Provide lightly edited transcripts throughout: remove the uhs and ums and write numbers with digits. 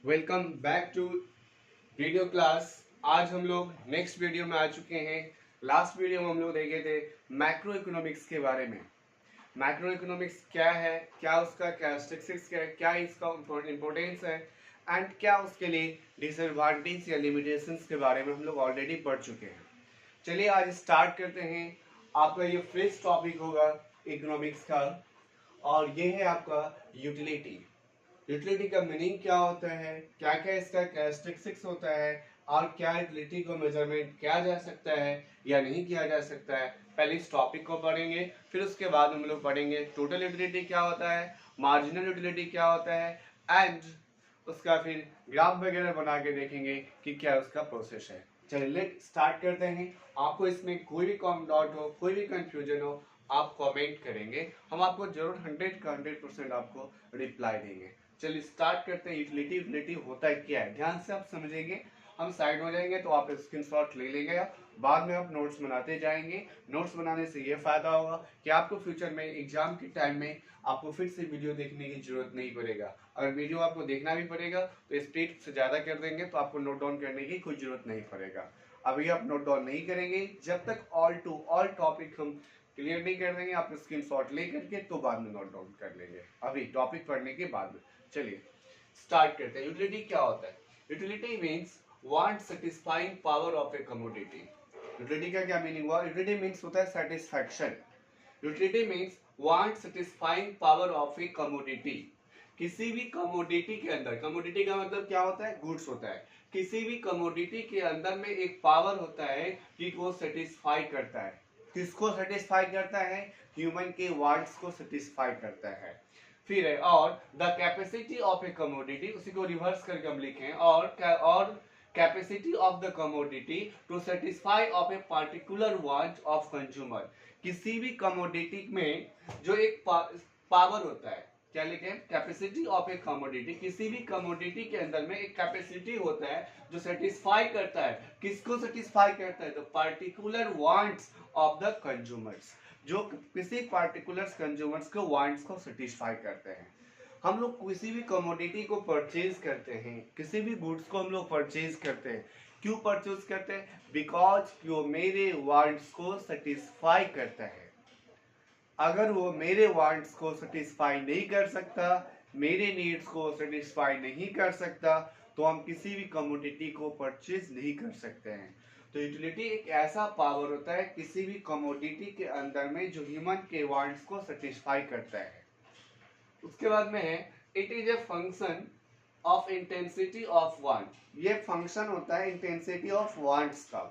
Welcome back to video class. आज हम लोग नेक्स्ट वीडियो में आ चुके हैं। लास्ट वीडियो में हम लोग देखे थे मैक्रो इकोनॉमिक्स के बारे में। मैक्रो इकोनॉमिक्स क्या है, क्या उसका कैरेक्टरिस्टिक्स है, क्या इसका इम्पोर्टेंस है एंड क्या उसके लिए डिसएडवांटेज या लिमिटेशंस के बारे में हम लोग ऑलरेडी पढ़ चुके हैं। चलिए आज स्टार्ट करते हैं। आपका ये फर्स्ट टॉपिक होगा इकोनॉमिक्स का और ये है आपका यूटिलिटी। यूटिलिटी का मीनिंग क्या होता है, क्या क्या इसका कैरेक्टरिस्टिक्स होता है और क्या यूटिलिटी को मेजरमेंट किया जा सकता है या नहीं किया जा सकता है। पहले इस टॉपिक को पढ़ेंगे, फिर उसके बाद हम लोग पढ़ेंगे टोटल यूटिलिटी क्या होता है, मार्जिनल यूटिलिटी क्या होता है एंड उसका फिर ग्राफ वगैरह बना के देखेंगे कि क्या उसका प्रोसेस है। चलिए लेट स्टार्ट करते हैं। आपको इसमें कोई भी कॉम डाउट हो, कोई भी कंफ्यूजन हो, आप कमेंट करेंगे, हम आपको जरूर 100% आपको रिप्लाई देंगे। चलिए स्टार्ट करते हैं। यूटिलिटी यूटिलिटी होता है क्या है, ध्यान से आप समझेंगे। हम साइड हो जाएंगे तो आप स्क्रीनशॉट ले लेंगे, बाद में आप नोट्स बनाते जाएंगे। नोट्स बनाने से ये फायदा होगा कि आपको फ्यूचर में एग्जाम के टाइम में आपको फिर से वीडियो देखने की जरूरत नहीं पड़ेगा। अगर वीडियो आपको देखना भी पड़ेगा तो स्पीड से ज़्यादा कर देंगे तो आपको नोट डाउन करने की कोई जरूरत नहीं पड़ेगा। अभी आप नोट डाउन नहीं करेंगे जब तक ऑल टू ऑल टॉपिक हम क्लियर नहीं कर देंगे, आप स्क्रीनशॉट ले करके तो बाद में नोट डाउन कर लेंगे, अभी टॉपिक पढ़ने के बाद में। चलिए स्टार्ट करते हैं। यूटिलिटी क्या होता है? Utility means want satisfying power of a commodity. Utility का क्या मीनिंग हुआ? यूटिलिटी मीन्स होता है satisfaction. Utility means want satisfying power of a commodity. किसी भी कमोडिटी के अंदर, कमोडिटी का मतलब क्या होता है? गुड्स होता है। किसी भी कमोडिटी के अंदर में एक पावर होता है कि वो सेटिस्फाई करता है। किसको सेटिस्फाई करता है? ह्यूमन के वांट्स को सेटिस्फाई करता है। फिर है और the capacity of a commodity, उसी को रिवर्स करके हम लिखें, और capacity of the commodity to satisfy of a particular want of consumer. किसी भी कमोडिटी में जो एक पावर होता है, क्या लिखें? Capacity of a commodity. किसी भी कमोडिटी के अंदर में एक कैपेसिटी होता है जो सेटिस्फाई करता है। किसको सेटिस्फाई करता है? The particular wants of the consumers, जो किसी पार्टिकुलर कंज्यूमर्स को वांट्स को सेटिस्फाई करते हैं। हम लोग किसी भी कमोडिटी को परचेज करते हैं, किसी भी गुड्स को हम लोग परचेज करते हैं। क्यों परचेज करते हैं? बिकॉज वो मेरे वांट्स को सेटिस्फाई करता है। अगर वो मेरे वांट्स को सेटिस्फाई नहीं कर सकता, मेरे नीड्स को सेटिस्फाई नहीं कर सकता, तो हम किसी भी कमोडिटी को परचेज नहीं कर सकते हैं। तो यूटिलिटी एक ऐसा पावर होता है किसी भी कमोडिटी के अंदर में जो ह्यूमन के वांट्स को सेटिस्फाई करता है। उसके बाद में है it is a function of intensity of want. ये फंक्शन होता है इंटेंसिटी ऑफ वांट्स का।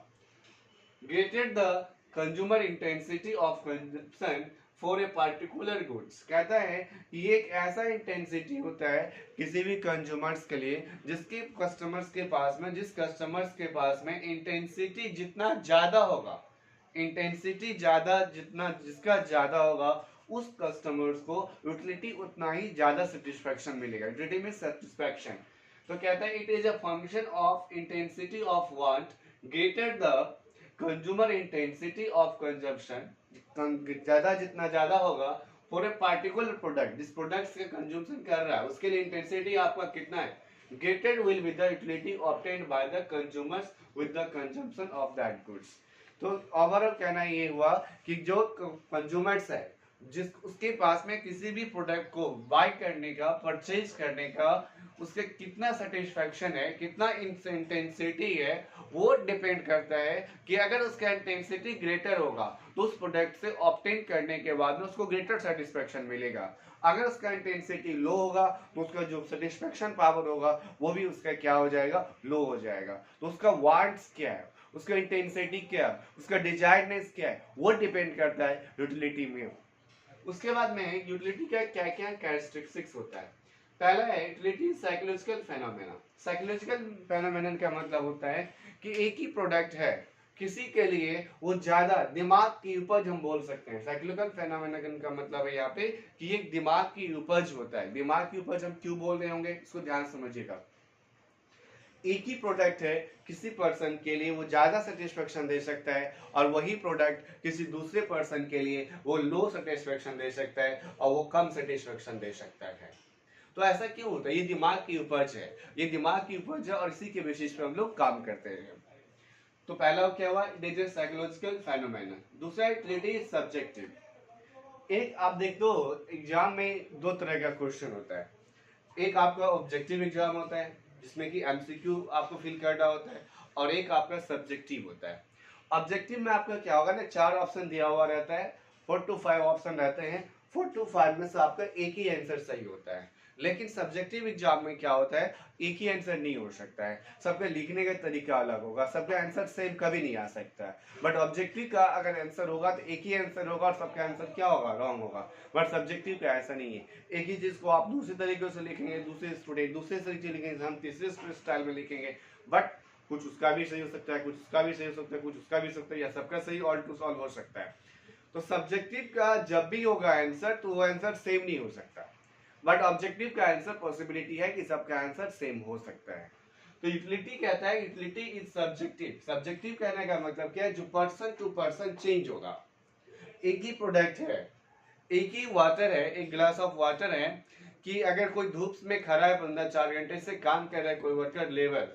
Greater the consumer intensity of consumption for a particular goods. कहता है ये एक ऐसा इंटेंसिटी होता है किसी भी कंज्यूमर्स के लिए जिसके कस्टमर्स के पास में, जिस कस्टमर्स के पास में इंटेंसिटी जितना ज्यादा होगा, इंटेंसिटी ज्यादा जितना जिसका ज्यादा होगा, उस कस्टमर्स को यूटिलिटी उतना ही ज्यादा सेटिस्फैक्शन मिलेगा। यूटिलिटी में सेटिस्फैक्शन। तो कहता है it is a function of intensity of want greater the consumer intensity of consumption. ज्यादा जितना ज्यादा होगा फॉर ए पार्टिकुलर प्रोडक्ट, जिस प्रोडक्ट के कंज्यूमशन कर रहा है उसके लिए इंटेंसिटी आपका कितना है, greater will be the utility obtained by the consumers with the consumption of that goods. तो ओवरऑल कहना ये हुआ कि जो कंज्यूमर्स है, जिस उसके पास में किसी भी प्रोडक्ट को बाय करने का, परचेज करने का, उसके कितना सेटिस्फैक्शन है, कितना इंटेंसिटी है, वो डिपेंड करता है कि अगर उसका इंटेंसिटी ग्रेटर होगा तो उस प्रोडक्ट से ऑब्टेन करने के बाद में उसको ग्रेटर सेटिस्फैक्शन मिलेगा। अगर उसका इंटेंसिटी लो होगा तो उसका जो सेटिस्फैक्शन पावर होगा वो भी उसका क्या हो जाएगा? लो हो जाएगा। तो उसका वांट्स क्या है, उसका इंटेंसिटी क्या है, उसका डिजायरनेस क्या है, वो डिपेंड करता है यूटिलिटी में। उसके बाद में यूटिलिटी का क्या क्या कैरेक्टरिस्टिक्स होता है। पहला है utility psychological phenomena. Psychological phenomenon का मतलब होता है कि एक ही प्रोडक्ट है, किसी के लिए वो ज्यादा दिमाग की उपज हम बोल सकते हैं। साइकोलॉजिकल फेनोमेनन का मतलब है यहाँ पे कि एक दिमाग की उपज होता है। दिमाग की उपज हम क्यों बोल रहे होंगे, इसको ध्यान समझिएगा। एक ही प्रोडक्ट है, किसी पर्सन के लिए वो ज्यादा सेटिस्फेक्शन दे सकता है और वही प्रोडक्ट किसी दूसरे पर्सन के लिए वो लो सेटिस्फेक्शन दे सकता है और वो कम सेटिस्फेक्शन दे सकता है। तो ऐसा क्यों होता है? ये दिमाग की उपज है, ये दिमाग की उपज है और इसी के बेसिस पे हम लोग काम करते हैं। तो पहला क्या हुआ? It is a psychological phenomenon. दूसरा इट इज सब्जेक्टिव। एक आप देख दो, एग्जाम में दो तरह का क्वेश्चन होता है। एक आपका ऑब्जेक्टिव एग्जाम होता है जिसमें कि एमसीक्यू आपको फिल करना होता है, और एक आपका सब्जेक्टिव होता है। ऑब्जेक्टिव में आपका क्या होगा ना, 4 ऑप्शन दिया हुआ रहता है, 4 to 5 ऑप्शन रहते हैं, 4 to 5 में से आपका एक ही आंसर सही होता है। लेकिन सब्जेक्टिव एग्जाम में क्या होता है, एक ही आंसर नहीं हो सकता है, सबके लिखने का तरीका अलग होगा, सबका आंसर सेम कभी नहीं आ सकता है। बट ऑब्जेक्टिव का अगर आंसर होगा तो एक ही आंसर होगा और सबका आंसर क्या होगा, रॉन्ग होगा। बट सब्जेक्टिव का ऐसा नहीं है, एक ही चीज को आप दूसरे तरीके से लिखेंगे, दूसरे स्टूडेंट दूसरे तरीके लिखेंगे, हम तीसरे स्टाइल में लिखेंगे, बट कुछ उसका भी सही हो सकता है, कुछ उसका भी सही हो सकता है, कुछ उसका भी हो सकता है, या सबका सही ऑल टू सॉल्व हो सकता है। तो सब्जेक्टिव का जब भी होगा आंसर तो वो आंसर सेम नहीं हो सकता, बट ऑब्जेक्टिव का आंसर पॉसिबिलिटी है कि सबका आंसर सेम हो सकता है। तो यूटिलिटी कहता है यूटिलिटी इज सब्जेक्टिव। सब्जेक्टिव कहने का मतलब क्या है, जो पर्सन टू पर्सन चेंज होगा। एक ही प्रोडक्ट है, एक ही वाटर है, एक ग्लास ऑफ वाटर है, कि अगर कोई धूप में खड़ा है 15-4 घंटे से काम कर रहा है कोई वर्कर लेबर,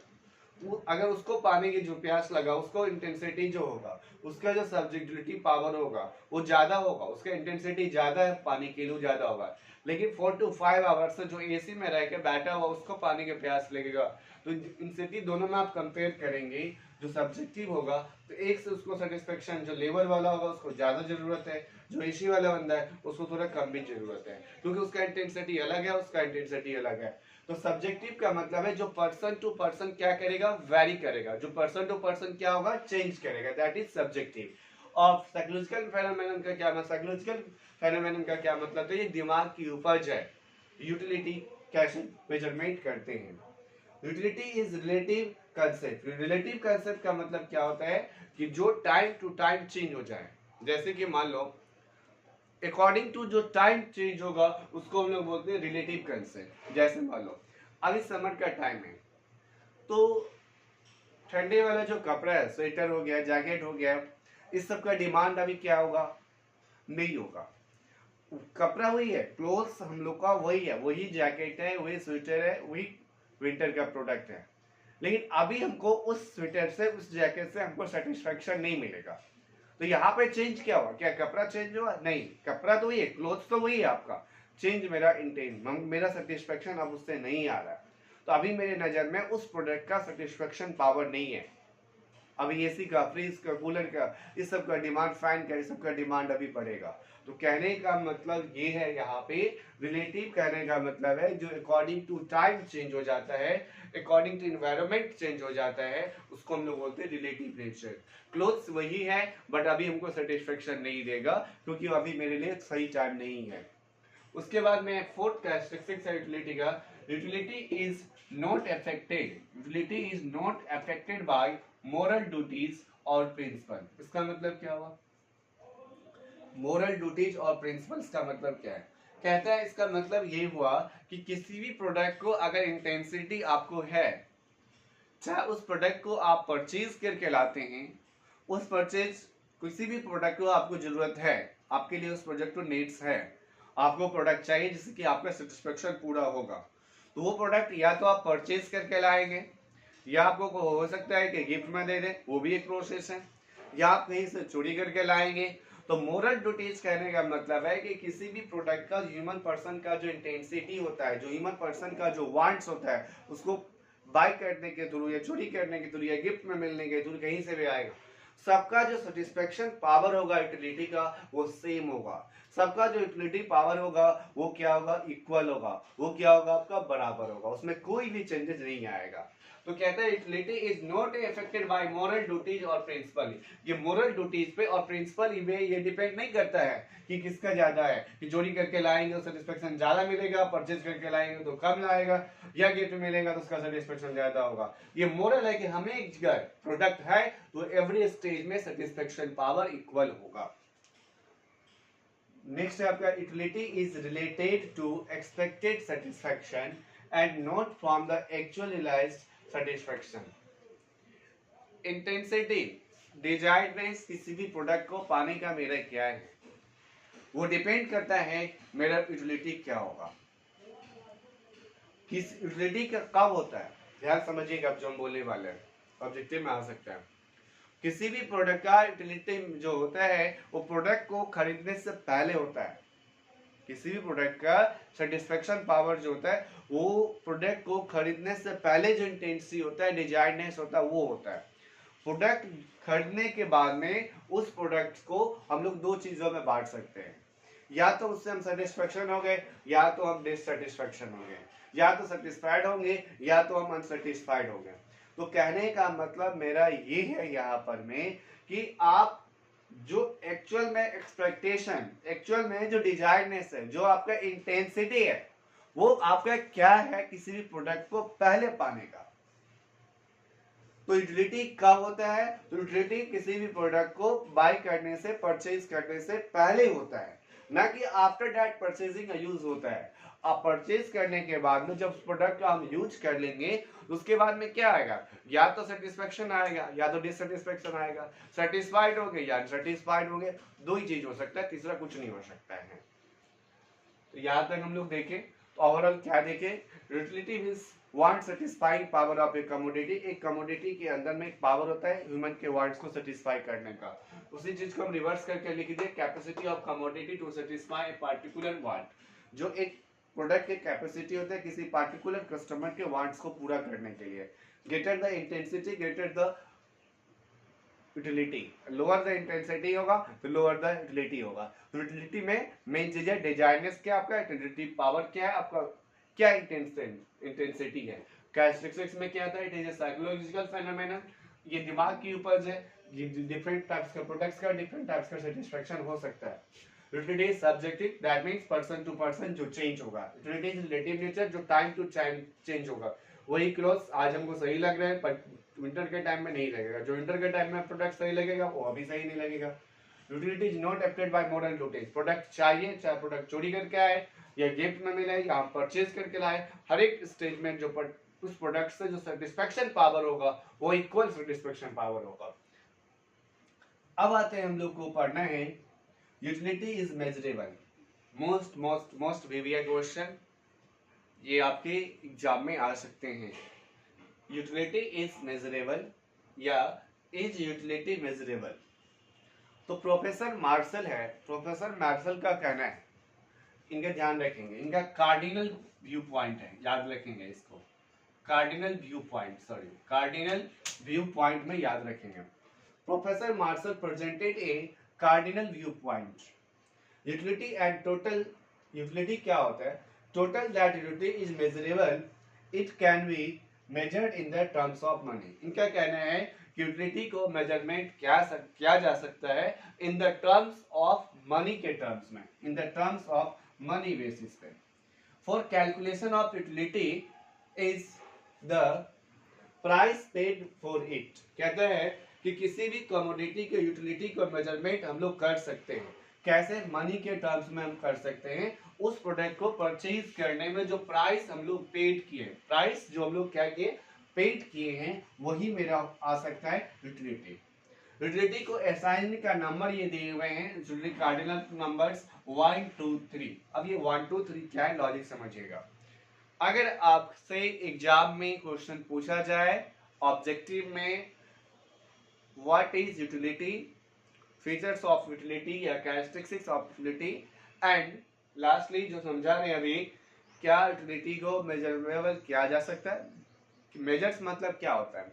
अगर उसको पानी की जो प्यास लगा, उसको इंटेंसिटी जो होगा, उसका जो सब्जेक्टिविटी पावर होगा वो ज्यादा होगा, उसका इंटेंसिटी ज्यादा है, पानी किलो ज्यादा होगा। लेकिन 4 to 5 आवर्स से जो एसी में रह के बैठा हुआ उसको पानी की प्यास लगेगा। तो इंटेंसिटी दोनों में आप कंपेयर करेंगे, जो सब्जेक्टिव होगा तो एक से उसको सेटिस्फेक्शन, जो लेबर वाला होगा उसको ज्यादा जरूरत है, जो एसी वाला बंदा है उसको थोड़ा कम भी जरूरत है, क्योंकि उसका इंटेंसिटी अलग है, उसका इंटेंसिटी अलग है। तो सब्जेक्टिव का मतलब है जो पर्सन टू पर्सन क्या करेगा, वैरी करेगा, जो पर्सन टू पर्सन क्या होगा, चेंज करेगा, दैट इज सब्जेक्टिव। और साइकोलॉजिकल फेनोमेनन का क्या मतलब, साइकोलॉजिकल फेनोमेनन का क्या मतलब, तो ये दिमाग की उपज है। यूटिलिटी कैसे मेजरमेंट करते हैं? Utility is relative concept. Relative concept का मतलब क्या होता है कि जो टाइम टू टाइम चेंज हो जाए। जैसे कि मान लो अकॉर्डिंग टू जो टाइम चेंज होगा उसको हम लोग बोलते हैं रिलेटिव कंसेप्ट। जैसे मान लो अभी समर का टाइम है, तो ठंडे वाला जो कपड़ा है, स्वेटर हो गया, जैकेट हो गया, इस सब का डिमांड अभी क्या होगा, नहीं होगा। कपड़ा वही है, क्लोथ्स हम लोग का वही है, वही जैकेट है, वही स्वेटर है, वही विंटर का प्रोडक्ट है। लेकिन अभी हमको उस स्वेटर से, उस जैकेट से हमको सेटिस्फेक्शन नहीं मिलेगा। तो यहाँ पे चेंज क्या हुआ, क्या कपड़ा चेंज हुआ? नहीं, कपड़ा तो वही है, क्लोथ तो वही है आपका, चेंज मेरा इंटेंट, मेरा सेटिस्फेक्शन अब उससे नहीं आ रहा है। तो अभी मेरे नजर में उस प्रोडक्ट का सेटिस्फेक्शन पावर नहीं है। अभी एसी का, फ्रिज का, कूलर का, इस सब का डिमांड, फैन का, इस सब का डिमांड अभी बढ़ेगा। तो कहने का मतलब ये है, यहाँ पे रिलेटिव कहने का मतलब है जो अकॉर्डिंग टू टाइम चेंज हो जाता है, अकॉर्डिंग टू इन्वायरमेंट चेंज हो जाता है, उसको हम लोग बोलते हैं रिलेटिव नेचर। क्लोथ्स वही है बट अभी हमको सेटिस्फेक्शन नहीं देगा, क्योंकि अभी मेरे लिए सही टाइम नहीं है। उसके बाद में फोर्थ कैरेक्टरिस्टिक्स है यूटिलिटी का, utility is not affected, utility is not affected by moral duties और प्रिंसिपल। इसका मतलब क्या हुआ, मोरल ड्यूटीज और प्रिंसिपल्स का मतलब क्या है? कहता है इसका मतलब ये हुआ कि किसी भी प्रोडक्ट को अगर इंटेंसिटी आपको है, चाहे उस प्रोडक्ट को आप परचेज करके लाते हैं, उस परचेज, किसी भी प्रोडक्ट को आपको जरूरत है, आपके लिए उस प्रोडक्ट को नीड्स है, आपको प्रोडक्ट चाहिए जिससे कि आपका सेटिस्फेक्शन पूरा होगा, तो वो प्रोडक्ट या तो आप परचेज करके लाएंगे, या आपको हो सकता है कि गिफ्ट में दे दें, वो भी एक प्रोसेस है, या आप कहीं से चोरी करके लाएंगे। तो मोरल ड्यूटीज कहने का मतलब है कि किसी भी प्रोडक्ट का ह्यूमन पर्सन का जो इंटेंसिटी होता है, जो ह्यूमन पर्सन का जो वांट्स होता है, उसको बाय करने के थ्रू या चोरी करने के थ्रू या गिफ्ट में मिलने के थ्रू कहीं से भी आएगा, सबका जो सेटिस्फेक्शन पावर होगा यूटिलिटी का वो सेम होगा। सबका जो यूटिलिटी पावर होगा वो क्या होगा, इक्वल होगा, वो क्या होगा, आपका बराबर होगा, उसमें कोई भी चेंजेस नहीं आएगा। तो कहता है utility is not affected by moral duties और प्रिंसिपल। ये मोरल ड्यूटीज पे और प्रिंसिपल में ये डिपेंड नहीं करता है कि किसका ज्यादा है, कि चोरी करके लाएंगे तो सेटिस्फेक्शन ज्यादा मिलेगा, परचेज करके लाएंगे तो कम लाएगा, या गिफ्ट मिलेगा तो उसका सेटिस्फेक्शन ज्यादा होगा। ये मोरल है कि हमें अगर प्रोडक्ट है तो एवरी स्टेज में सेटिस्फेक्शन पावर इक्वल होगा। नेक्स्ट है आपका, utility is related to expected satisfaction and not from the actual realized satisfaction. Intensity, desiredness किसी भी प्रोडक्ट को पाने का मेरा क्या है, वो डिपेंड करता है मेरा यूटिलिटी क्या होगा। किस यूटिलिटी का कब होता है, ध्यान समझिएगा अब जो हम बोलने वाले हैं ऑब्जेक्टिव में आ सकता है। किसी भी प्रोडक्ट का यूटिलिटी जो होता है वो प्रोडक्ट को खरीदने से पहले होता है। किसी भी प्रोडक्ट का सेटिस्फेक्शन पावर जो होता है वो प्रोडक्ट को खरीदने से पहले जो इंटेंसी होता है, डिजायरनेस होता है, वो होता है। प्रोडक्ट खरीदने के बाद में उस प्रोडक्ट को हम लोग दो चीजों में बांट सकते हैं, या तो उससे हम सेटिस्फेक्शन हो गए या तो हम डिससेटिस्फेक्शन हो गए, या तो सेटिस्फाइड होंगे या तो हम अनसेटिस्फाइड हो गए। तो कहने का मतलब मेरा ये है यहाँ पर में कि आप जो एक्चुअल में एक्सपेक्टेशन, एक्चुअल में जो डिजायरनेस है, जो आपका इंटेंसिटी है, वो आपका क्या है किसी भी प्रोडक्ट को पहले पाने का। तो यूटिलिटी कब होता है, तो यूटिलिटी किसी भी प्रोडक्ट को बाय करने से, परचेज करने से पहले होता है, ना कि आफ्टर दैट परचेजिंग यूज होता है। आप परचेज करने के बाद में जब प्रोडक्ट का हम यूज कर लेंगे उसके बाद में क्या आएगा, या तो सेटिस्फेक्शन आएगा या तो डिससेटिस्फेक्शन आएगा, सेटिस्फाइड हो गए या अनसेटिस्फाइड हो गए, दो ही चीज हो सकता है, तीसरा कुछ नहीं हो सकता है। तो यहाँ तक हम लोग देखें तो ओवरऑल क्या देखें, utility means want satisfying power of a commodity. एक कमोडिटी के अंदर में एक पावर होता है ह्यूमन के वांट्स को सेटिस्फाई करने का। उसी चीज को हम रिवर्स करके लिख दिए, capacity of commodity to satisfy a particular want. जो एक प्रोडक्ट की कैपेसिटी होता है किसी पार्टिकुलर कस्टमर के वांट्स को पूरा करने के लिए। Greater the intensity greater the utility, lower the intensity होगा तो लोअर द यूटिलिटी होगा। तो यूटिलिटी में मेन चीज है डिजायरनेस क्या आपका, यूटिलिटी पावर क्या है आपका, क्या इंटेंसिटी है। कैरेक्टरिस्टिक्स में क्या आता है, it is a psychological phenomenon, ये दिमाग की उपज है। ये डिफरेंट टाइप्स के प्रोडक्ट्स का डिफरेंट टाइप्स का सेटिस्फेक्शन हो सकता है। Utility is subjective, that means person to person जो चेंज होगा। यूटिलिटी इज रिलेटिव नेचर, जो टाइम टू टाइम चेंज होगा। वही क्लोथ आज हमको सही लग रहा है पर विंटर के टाइम में नहीं लगेगा, जो विंटर के टाइम में प्रोडक्ट सही लगेगा वो अभी सही नहीं लगेगा। Utility is not affected by moral utility, product चाहिए चाहे प्रोडक्ट चोरी करके आए या गिफ्ट में मिले या परचेज करके लाए, हर एक स्टेज में जो उस प्रोडक्ट से जो सेटिस्फेक्शन पावर होगा वो इक्वल सेटिस्फेक्शन पावर होगा। अब आते हैं हम लोग को पढ़ना है utility is measurable. Most most most viewer question, ये आपके एग्जाम में आ सकते हैं। यूटिलिटी इज मेजरेबल या इज यूटिलिटी मेजरेबल। तो प्रोफेसर मार्शल है, प्रोफेसर मार्शल का कहना है, इनका ध्यान रखेंगे, इनका कार्डिनल व्यू पॉइंट है, याद रखेंगे इसको, cardinal view point, sorry cardinal view point में याद रखेंगे। Professor Marshall presented a cardinal view point, utility and total. Utility क्या होता है, total that utility is measurable, it can be measured in the terms of money. इनका कहना है कि यूटिलिटी को मेजरमेंट किया जा सकता है in the terms of money के टर्म्स में, in the terms of money basis पे। For calculation of utility is the price paid for it. कहते हैं कि किसी भी कमोडिटी के यूटिलिटी को मेजरमेंट हम लोग कर सकते हैं, कैसे, मनी के टर्म्स में हम कर सकते हैं। उस प्रोडक्ट को परचेज करने में जो प्राइस हम लोग पेड किए, प्राइस जो हम लोग क्या किए, पेड किए हैं, वही मेरा आ सकता है यूटिलिटी। यूटिलिटी को असाइन का नंबर ये दिए हुए हैं, यूटिलिटी कार्डिनल नंबर्स 1 2 3। अब ये 1 2 3 क्या है, लॉजिक समझिएगा। अगर आपसे एग्जाम में क्वेश्चन पूछा जाए ऑब्जेक्टिव में, what is utility, features of utility या characteristics of utility, and lastly जो समझा रहे हैं अभी, क्या यूटिलिटी को मेजरेबल किया जा सकता है। मेजर्स मतलब क्या होता है,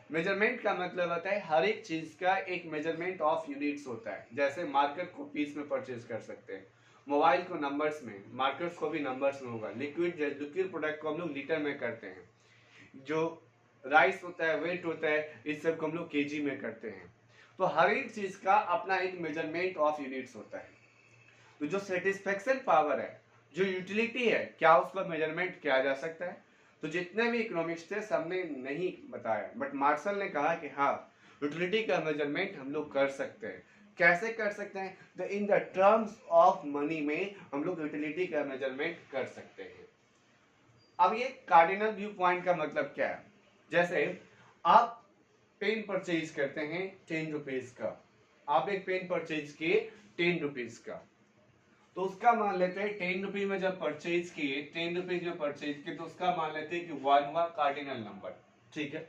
मेजरमेंट का मतलब होता है हर एक चीज का एक मेजरमेंट ऑफ यूनिट्स होता है। जैसे मार्कर को पीस में परचेज कर सकते हैं, मोबाइल को नंबर्स में, मार्कर्स को भी नंबर्स में होगा, लिक्विड प्रोडक्ट को हम लोग लीटर में करते हैं, जो राइस होता है, वेट होता है, इस सब को हम लोग केजी में करते हैं। तो हर एक चीज का अपना एक मेजरमेंट ऑफ यूनिट्स होता है। तो जो सेटिस्फेक्शन पावर है, जो यूटिलिटी है, क्या उसका मेजरमेंट किया जा सकता है। तो जितने भी इकोनॉमिक्स थे सबने नहीं बताया, बट मार्शल ने कहा कि हाँ यूटिलिटी का मेजरमेंट हम लोग कर सकते हैं। कैसे कर सकते हैं, तो इन द टर्म्स ऑफ मनी में हम लोग यूटिलिटी का मेजरमेंट कर सकते हैं। अब ये कार्डिनल व्यू पॉइंट का मतलब क्या है, जैसे आप पेन परचेज करते हैं 10 रुपीज का, आप एक पेन परचेज किए 10 रुपीज का, तो उसका मान लेते हैं 10 रुपीज में जब परचेज किए, 10 रुपीज में परचेज किए, तो उसका मान लेते हैं कि 1 हुआ कार्डिनल नंबर, ठीक है।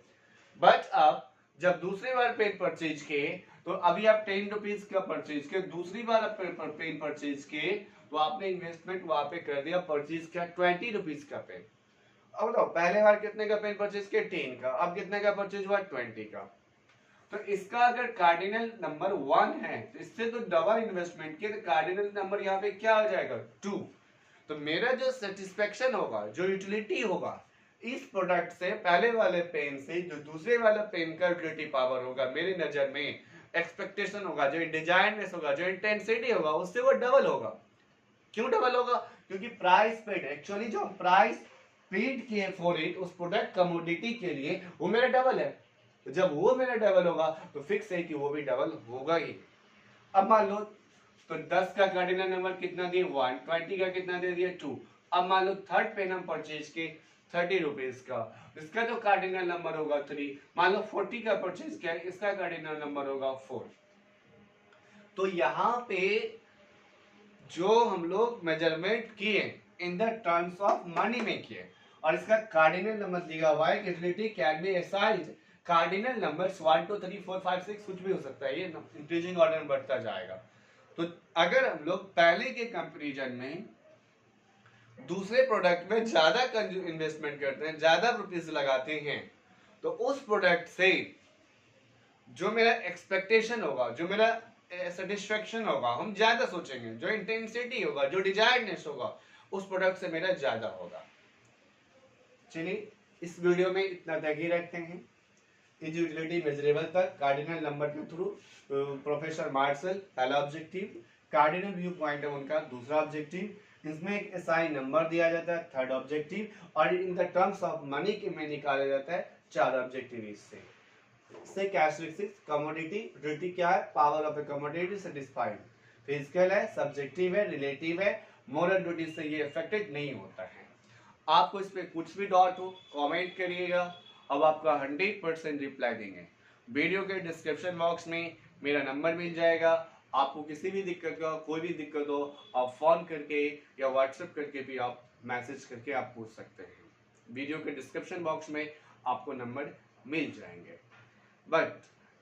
बट अब जब दूसरी बार पेन परचेज किए, तो अभी आप 10 रुपीज का परचेज किए, दूसरी बार आप पेन परचेज किए, तो आपने इन्वेस्टमेंट वहां पे कर दिया, परचेज किया 20 रुपीज का पेन। अब बताओ पहले बार कितने का पेन परचेज किया, 10 का, अब कितने का परचेज हुआ, 20 का। तो इसका अगर कार्डिनल नंबर 1 है, तो इससे तो डबल इन्वेस्टमेंट किया, तो कार्डिनल नंबर यहाँ पे क्या हो जाएगा, 2। तो मेरा जो सेटिस्फेक्शन होगा, जो यूटिलिटी होगा इस प्रोडक्ट से, पहले वाले पेन से, जो दूसरे वाले पेन का यूटिलिटी पावर होगा मेरी नजर में, एक्सपेक्टेशन होगा, जो डिजाइननेस होगा, जो इंटेंसिटी होगा, उससे वो डबल होगा। क्यों डबल होगा, क्योंकि प्राइस पेड, एक्चुअली जो प्राइस पेड किए फॉर इट, उस प्रोडक्ट कमोडिटी के लिए, वो मेरा डबल है। तो जब वो मेरा डबल होगा तो फिक्स है कि वो भी डबल होगा ही। अब मान लो तो 10 का कार्डिनल नंबर कितना दिए, 1, 20 का कितना दे दिया, 2। अब मान लो थर्ड पेन हम परचेज के 30 रुपीज का, इसका जो कार्डिनल नंबर होगा 3। मान लो 40 का परचेज किया, इसका कार्डिनल नंबर होगा 4। तो यहाँ पे जो हम लोग मेजरमेंट किए इन द टर्म्स ऑफ मनी में किए, और इसका कार्डिनल नंबर दिया हुआ है, utility can be assigned cardinal numbers 1 2 3 4 5 6 कुछ भी हो सकता है, ये इंक्रीजिंग ऑर्डर में बढ़ता जाएगा। तो अगर हम लोग पहले के कंपैरिजन में दूसरे प्रोडक्ट में ज्यादा इन्वेस्टमेंट करते हैं, ज्यादा रुपीज लगाते हैं, तो उस प्रोडक्ट से जो मेरा एक्सपेक्टेशन होगा, जो मेरा सेटिस्फेक्शन होगा, हम ज्यादा सोचेंगे, जो इंटेंसिटी होगा, जो डिजायरनेस होगा, उस प्रोडक्ट से मेरा ज्यादा होगा। चलिए इस वीडियो में इतना तक ही रखते हैं। इज यूटिलिटी मेजरेबल तक कार्डिनल नंबर के थ्रू प्रोफेसर मार्शल पहला ऑब्जेक्टिव, कार्डिनल व्यू पॉइंट है उनका दूसरा ऑब्जेक्टिव, इसमें एक एसआई नंबर दिया जाता है थर्ड ऑब्जेक्टिव, और इन द टर्म्स ऑफ मनी के में निकाला जाता है 4 ऑब्जेक्टिव। इससे कैरेक्टरिस्टिक्स, कमोडिटी, यूटिलिटी क्या है, power of a commodity satisfied, physical है, सब्जेक्टिव है, रिलेटिव है, मोरल ड्यूटी से ये अफेक्टेड नहीं होता है। आपको इस पे कुछ भी डाउट हो कमेंट करिएगा, अब आपका 100% रिप्लाई देंगे। वीडियो के डिस्क्रिप्शन बॉक्स में मेरा नंबर मिल जाएगा, आपको किसी भी दिक्कत का कोई भी दिक्कत हो आप फोन करके या व्हाट्सएप करके भी आप मैसेज करके आप पूछ सकते हैं। वीडियो के डिस्क्रिप्शन बॉक्स में आपको नंबर मिल जाएंगे, बट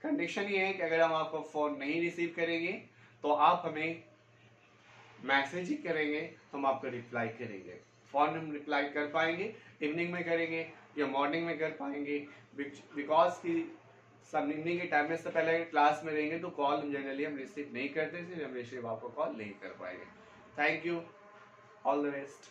कंडीशन ये है कि अगर हम आपको फोन नहीं रिसीव करेंगे तो आप हमें मैसेज ही करेंगे, हम आपको रिप्लाई करेंगे। फोन हम रिप्लाई कर पाएंगे, इवनिंग में करेंगे या मॉर्निंग में कर पाएंगे, बिकॉज की सब इवनिंग के टाइम में से पहले क्लास में रहेंगे तो कॉल जनरली हम रिसीव नहीं करते, इसलिए हम रिसीव आपको कॉल नहीं कर पाएंगे। Thank you, all the best.